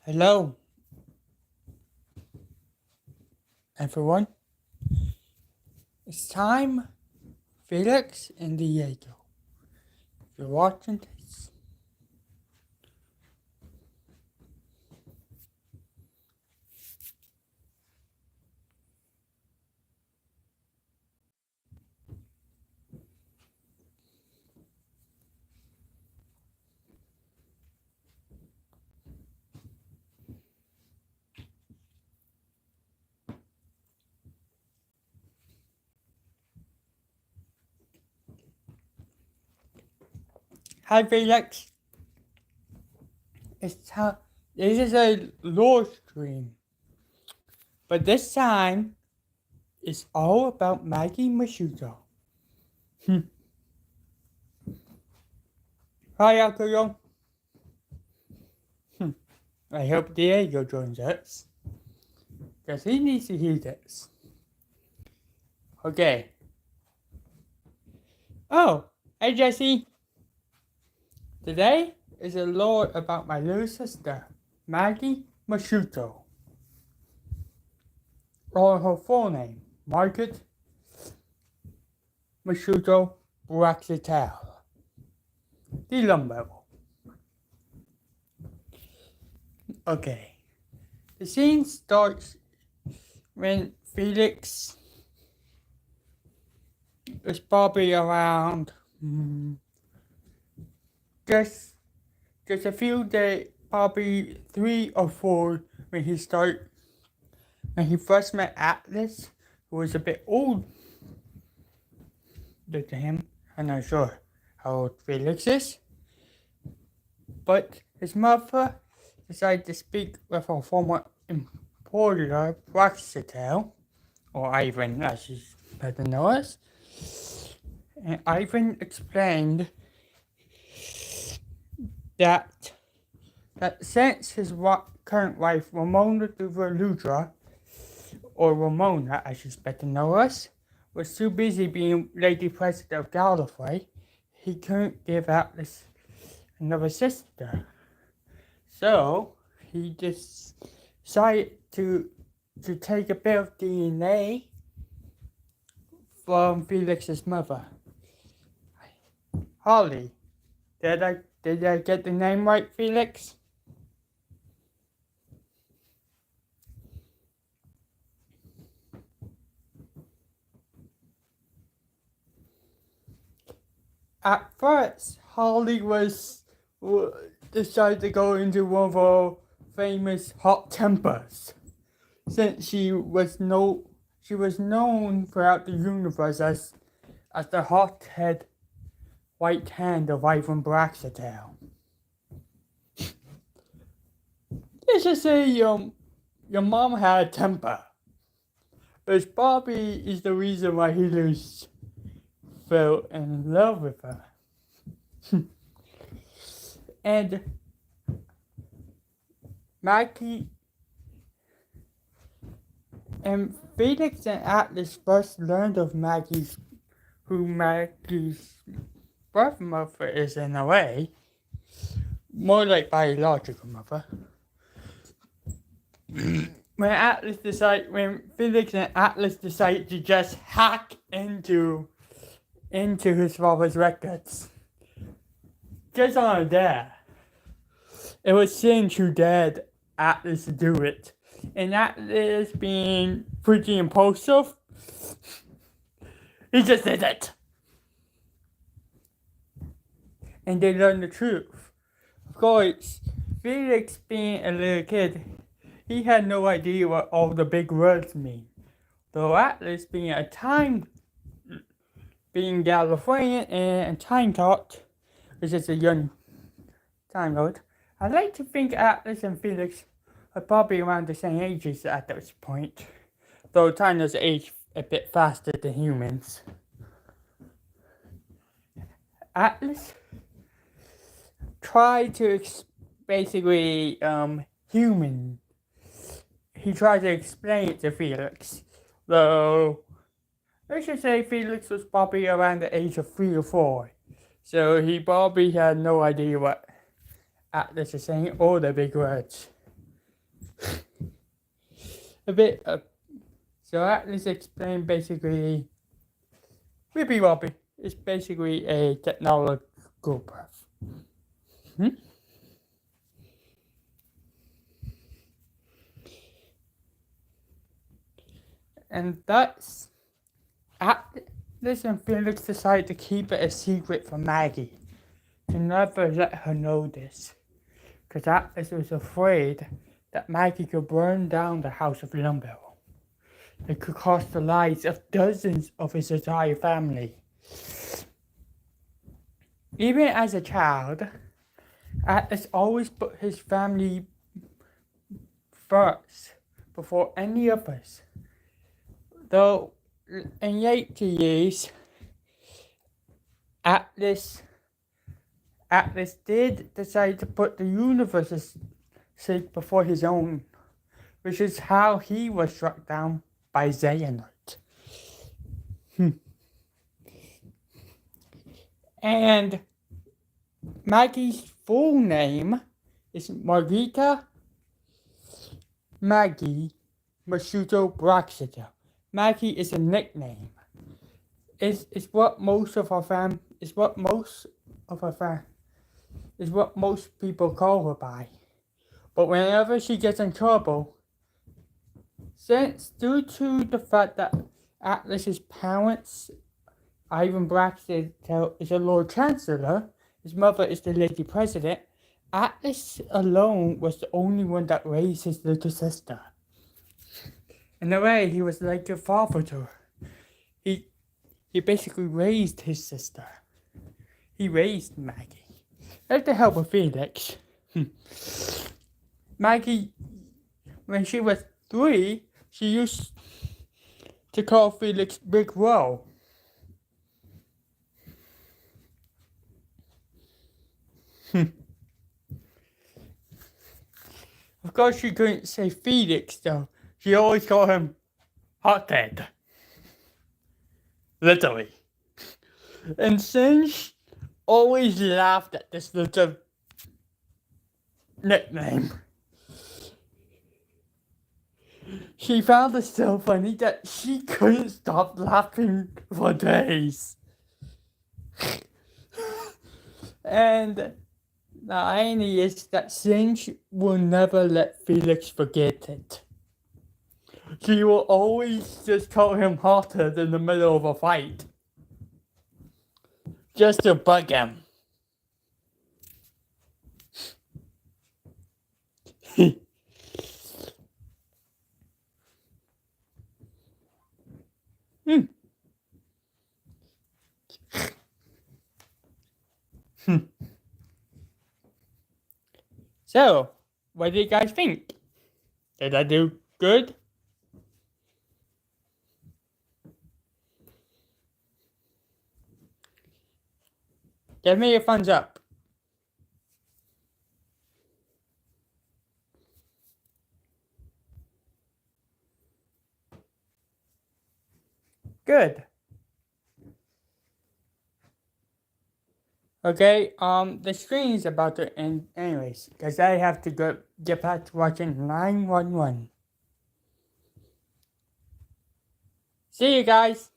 Hello, everyone. It's time, Felix and Diego. If you're watching this, hi Felix. It's time. This is a lore stream, but this time it's all about Maggie Matsumoto. Hi, Uncle. I hope Diego joins us, because he needs to hear this. Okay. Oh, hey Jesse. Today is a lore about my little sister, Maggie Matsumoto. Or her full name, Margaret Matsumoto Braxiatel. The lumber. Okay. The scene starts when Felix is probably around just a few days, probably 3 or 4 when he first met Atlas, who was a bit older than him. I'm not sure how old Felix is, but his mother decided to speak with her former employer, Braxiatel, or Ivan as he's better known as. And Ivan explained that since his current wife, Ramona Duvaludra, or Ramona as she's better known as, was too busy being Lady President of Gallifrey, he couldn't give Atlas another sister. So he decided to take a bit of DNA from Felix's mother. Holly, did I get the name right, Felix? At first, Holly decided to go into one of her famous hot tempers, since she was known throughout the universe as the hothead white hand of Ivan Braxiatel. Let's just say your mom had a temper, which probably is the reason why he fell in love with her. And Maggie and Felix and Atlas first learned of who Maggie's birth mother is in a way, more like biological mother. When Felix and Atlas decided to just hack into his father's records, just on a dare. It was Singe who dared Atlas to do it, and Atlas being pretty impulsive, he just did it. And they learned the truth. Of course, Felix being a little kid, he had no idea what all the big words mean. Though Atlas being Gallifreyan and time taught, which is a young time lord, I'd like to think Atlas and Felix are probably around the same ages at this point, though time does age a bit faster than humans. Atlas tried to basically human. He tried to explain it to Felix, though let's just say Felix was probably around the age of 3 or 4, so he probably had no idea what Atlas is saying or the big words. a bit of. So Atlas explained basically, Whippy Wobbly is basically a technological birth. And that's Atlas and Felix decided to keep it a secret from Maggie, to never let her know this, because Atlas was afraid that Maggie could burn down the house of Lumber. It could cost the lives of dozens of his entire family. Even as a child, Atlas always put his family first before any others. Though in later years, Atlas did decide to put the universe's sake before his own, which is how he was struck down by Xehanort. And Maggie's full name is Margaret Maggie Matsumoto Braxiatel. Maggie is a nickname. It's what most people call her by. But whenever she gets in trouble, since due to the fact that Atlas's parents, Ivan Braxiatel is a Lord Chancellor, his mother is the Lady President, Atlas alone was the only one that raised his little sister. In a way, he was like a father to her. He basically raised his sister. He raised Maggie. With the help of Felix. Maggie, when she was 3, she used to call Felix Big Bro. Of course, she couldn't say Felix though. She always called him Hothead. Literally. And Singe always laughed at this little nickname. She found it so funny that she couldn't stop laughing for days. And the irony is that Singe will never let Felix forget it. She will always just call him Hothead in the middle of a fight. Just to bug him. So, what do you guys think? Did I do good? Give me a thumbs up. Good. Okay, the screen is about to end anyways, because I have to get back to watching 911. See you guys.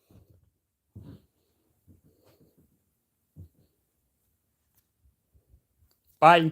Bye.